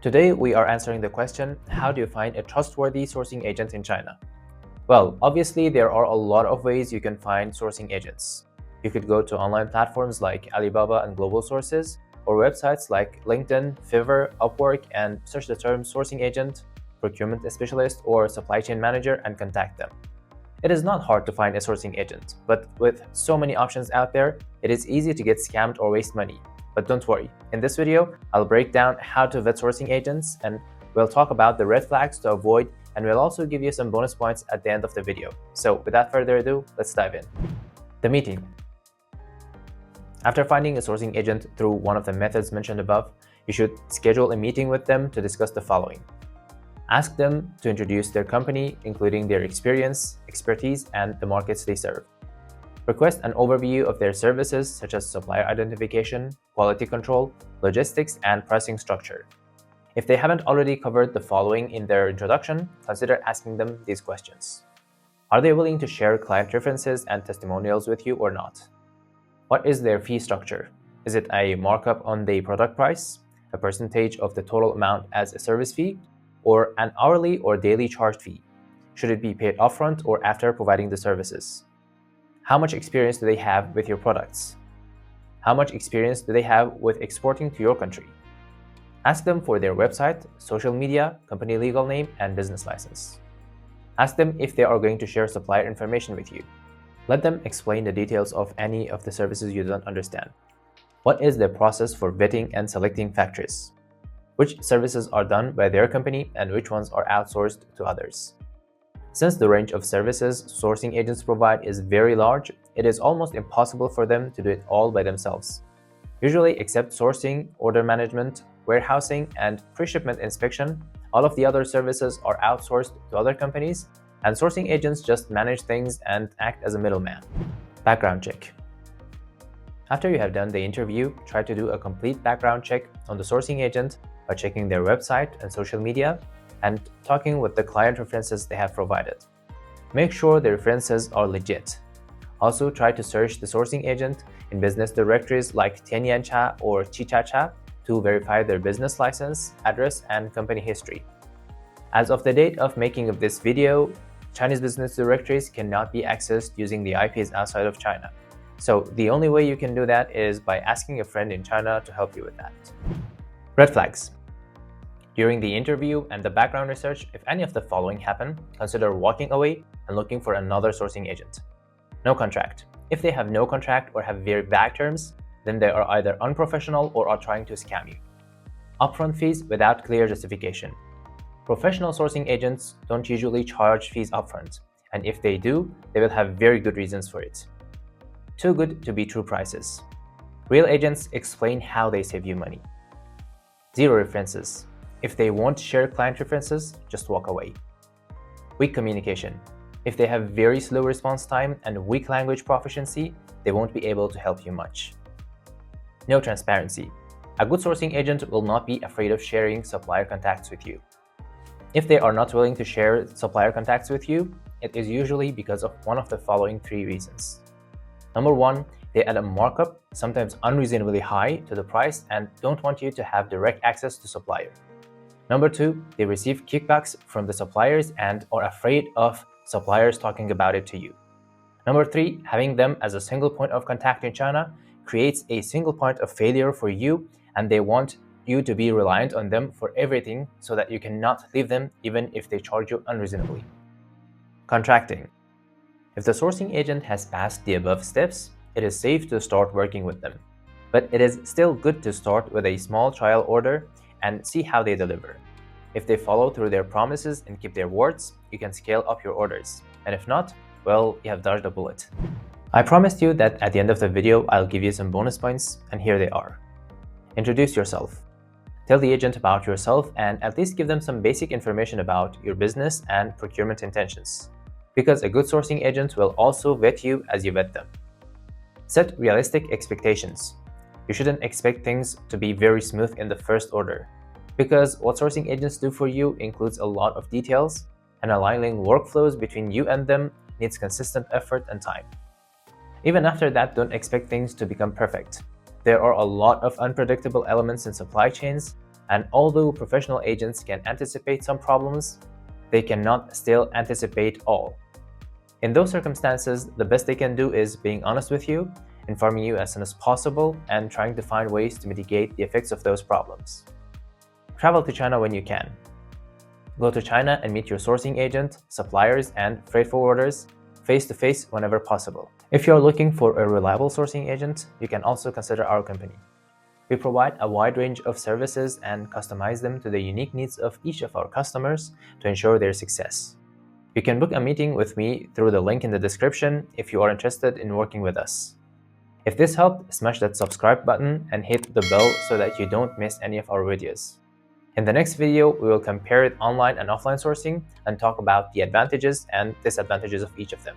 Today, we are answering the question, how do you find a trustworthy sourcing agent in China? Well, obviously, there are a lot of ways you can find sourcing agents. You could go to online platforms like Alibaba and Global Sources, or websites like LinkedIn, Fiverr, Upwork, and search the term sourcing agent, procurement specialist, or supply chain manager and contact them. It is not hard to find a sourcing agent, but with so many options out there, it is easy to get scammed or waste money. But don't worry, in this video, I'll break down how to vet sourcing agents, and we'll talk about the red flags to avoid, and we'll also give you some bonus points at the end of the video. So without further ado, let's dive in. The meeting. After finding a sourcing agent through one of the methods mentioned above, you should schedule a meeting with them to discuss the following. Ask them to introduce their company, including their experience, expertise, and the markets they serve. Request an overview of their services such as supplier identification, quality control, logistics, and pricing structure. If they haven't already covered the following in their introduction, consider asking them these questions. Are they willing to share client references and testimonials with you or not? What is their fee structure? Is it a markup on the product price, a percentage of the total amount as a service fee, or an hourly or daily charge fee? Should it be paid upfront or after providing the services? How much experience do they have with your products? How much experience do they have with exporting to your country? Ask them for their website, social media, company legal name, and business license. Ask them if they are going to share supplier information with you. Let them explain the details of any of the services you don't understand. What is the process for vetting and selecting factories? Which services are done by their company and which ones are outsourced to others? Since the range of services sourcing agents provide is very large, it is almost impossible for them to do it all by themselves. Usually, except sourcing, order management, warehousing, and pre-shipment inspection, all of the other services are outsourced to other companies, and sourcing agents just manage things and act as a middleman. Background check. After you have done the interview, try to do a complete background check on the sourcing agent by checking their website and social media and talking with the client references they have provided. Make sure the references are legit. Also, try to search the sourcing agent in business directories like Tianyancha or Chichacha to verify their business license, address, and company history. As of the date of making of this video, Chinese business directories cannot be accessed using the IPs outside of China. So the only way you can do that is by asking a friend in China to help you with that. Red flags. During the interview and the background research, if any of the following happen, consider walking away and looking for another sourcing agent. No contract. If they have no contract or have very vague terms, then they are either unprofessional or are trying to scam you. Upfront fees without clear justification. Professional sourcing agents don't usually charge fees upfront, and if they do, they will have very good reasons for it. Too good to be true prices. Real agents explain how they save you money. Zero references. If they won't share client references, just walk away. Weak communication. If they have very slow response time and weak language proficiency, they won't be able to help you much. No transparency. A good sourcing agent will not be afraid of sharing supplier contacts with you. If they are not willing to share supplier contacts with you, it is usually because of one of the following three reasons. Number one, they add a markup, sometimes unreasonably high, to the price and don't want you to have direct access to supplier. Number two, they receive kickbacks from the suppliers and are afraid of suppliers talking about it to you. Number three, having them as a single point of contact in China creates a single point of failure for you, and they want you to be reliant on them for everything so that you cannot leave them even if they charge you unreasonably. Contracting. If the sourcing agent has passed the above steps, it is safe to start working with them. But it is still good to start with a small trial order and see how they deliver. If they follow through their promises and keep their words, you can scale up your orders. And if not, well, you have dodged a bullet. I promised you that at the end of the video, I'll give you some bonus points, and here they are. Introduce yourself. Tell the agent about yourself and at least give them some basic information about your business and procurement intentions, because a good sourcing agent will also vet you as you vet them. Set realistic expectations. You shouldn't expect things to be very smooth in the first order, because what sourcing agents do for you includes a lot of details, and aligning workflows between you and them needs consistent effort and time. Even after that, don't expect things to become perfect. There are a lot of unpredictable elements in supply chains, And although professional agents can anticipate some problems, they cannot still anticipate all. In those circumstances, the best they can do is being honest with you, informing you as soon as possible, and trying to find ways to mitigate the effects of those problems. Travel to China when you can. Go to China and meet your sourcing agent, suppliers, and freight forwarders face-to-face whenever possible. If you're looking for a reliable sourcing agent, you can also consider our company. We provide a wide range of services and customize them to the unique needs of each of our customers to ensure their success. You can book a meeting with me through the link in the description if you are interested in working with us. If this helped, smash that subscribe button and hit the bell so that you don't miss any of our videos. In the next video, we will compare online and offline sourcing and talk about the advantages and disadvantages of each of them.